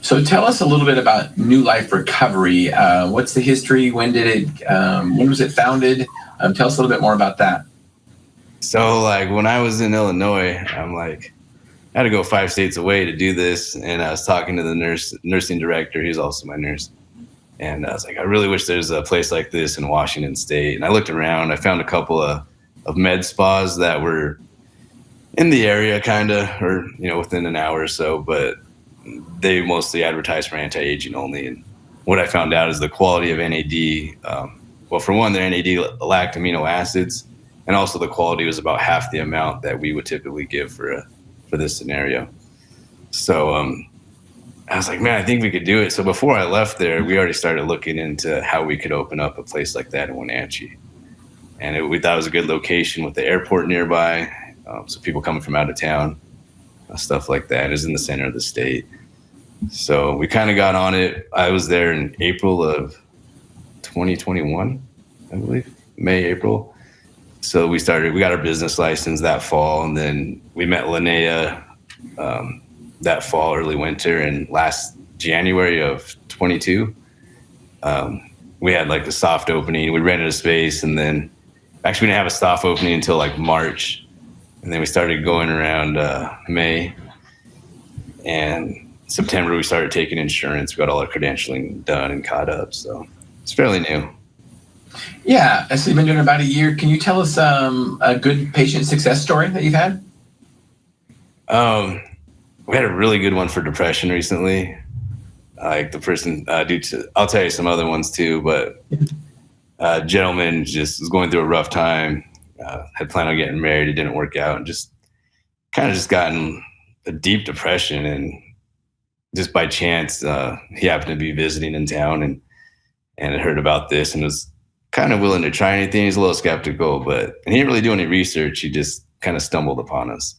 So tell us a little bit about New Life Recovery. What's the history? When was it founded? Tell us a little bit more about that. So like when I was in Illinois, I'm like, I had to go 5 states away to do this. And I was talking to the nursing director. He's also my nurse. And I was like, I really wish there's a place like this in Washington State. And I looked around. I found a couple of med spas that were in the area kind of, or, within an hour or so. But they mostly advertise for anti-aging only. And what I found out is the quality of NAD. Well, for one, their NAD lacked amino acids. And also the quality was about half the amount that we would typically give for this scenario. So I was like, man, I think we could do it. So before I left there, we already started looking into how we could open up a place like that in Wenatchee. And we thought it was a good location with the airport nearby. So people coming from out of town, stuff like that. It was in the center of the state. So we kind of got on it. I was there in April of 2021, I believe, May, April. So we got our business license that fall, and then we met Linnea that fall, early winter, and last January of 22, we had like a soft opening. We rented a space, and then actually we didn't have a soft opening until like March, and then we started going around May, and September we started taking insurance. We got all our credentialing done and caught up, so it's fairly new. Yeah, so you've been doing it about a year. Can you tell us a good patient success story that you've had? We had a really good one for depression recently. Like the person, I'll tell you some other ones too, but a gentleman just was going through a rough time, had planned on getting married. It didn't work out, and just gotten a deep depression. And just by chance, he happened to be visiting in town and had heard about this and was kind of willing to try anything. He's a little skeptical, and he didn't really do any research. He just kind of stumbled upon us.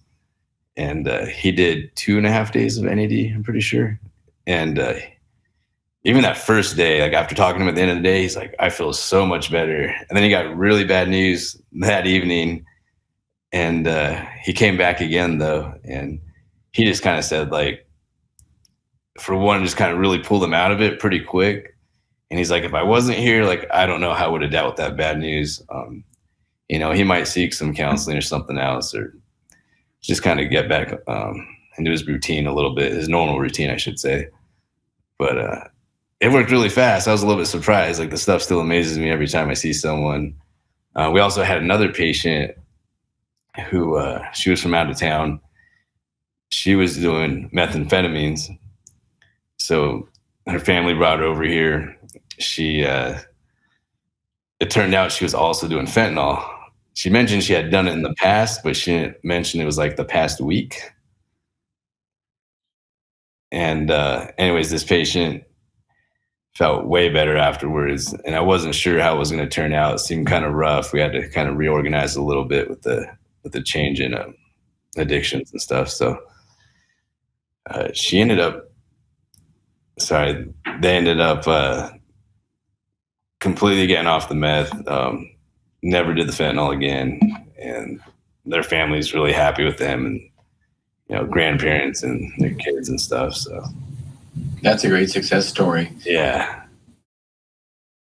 And he did 2.5 days of NAD, I'm pretty sure. And even that first day, like after talking to him at the end of the day, he's like, I feel so much better. And then he got really bad news that evening. And he came back again though. And he just kind of said, like, for one, just kind of really pulled him out of it pretty quick. And he's like, if I wasn't here, like, I don't know how I would have dealt with that bad news. He might seek some counseling or something else, or just kind of get back into his routine a little bit, his normal routine, I should say. But it worked really fast. I was a little bit surprised. Like, the stuff still amazes me every time I see someone. We also had another patient who, she was from out of town. She was doing methamphetamines. So her family brought her over here. It turned out she was also doing fentanyl. She mentioned she had done it in the past, but she didn't mention it was like the past week. And anyways, this patient felt way better afterwards, and I wasn't sure how it was going to turn out. It seemed kind of rough. We had to kind of reorganize a little bit with the change in addictions and stuff. So they ended up completely getting off the meth, never did the fentanyl again, and their family's really happy with them, and grandparents and their kids and stuff. So that's a great success story. Yeah.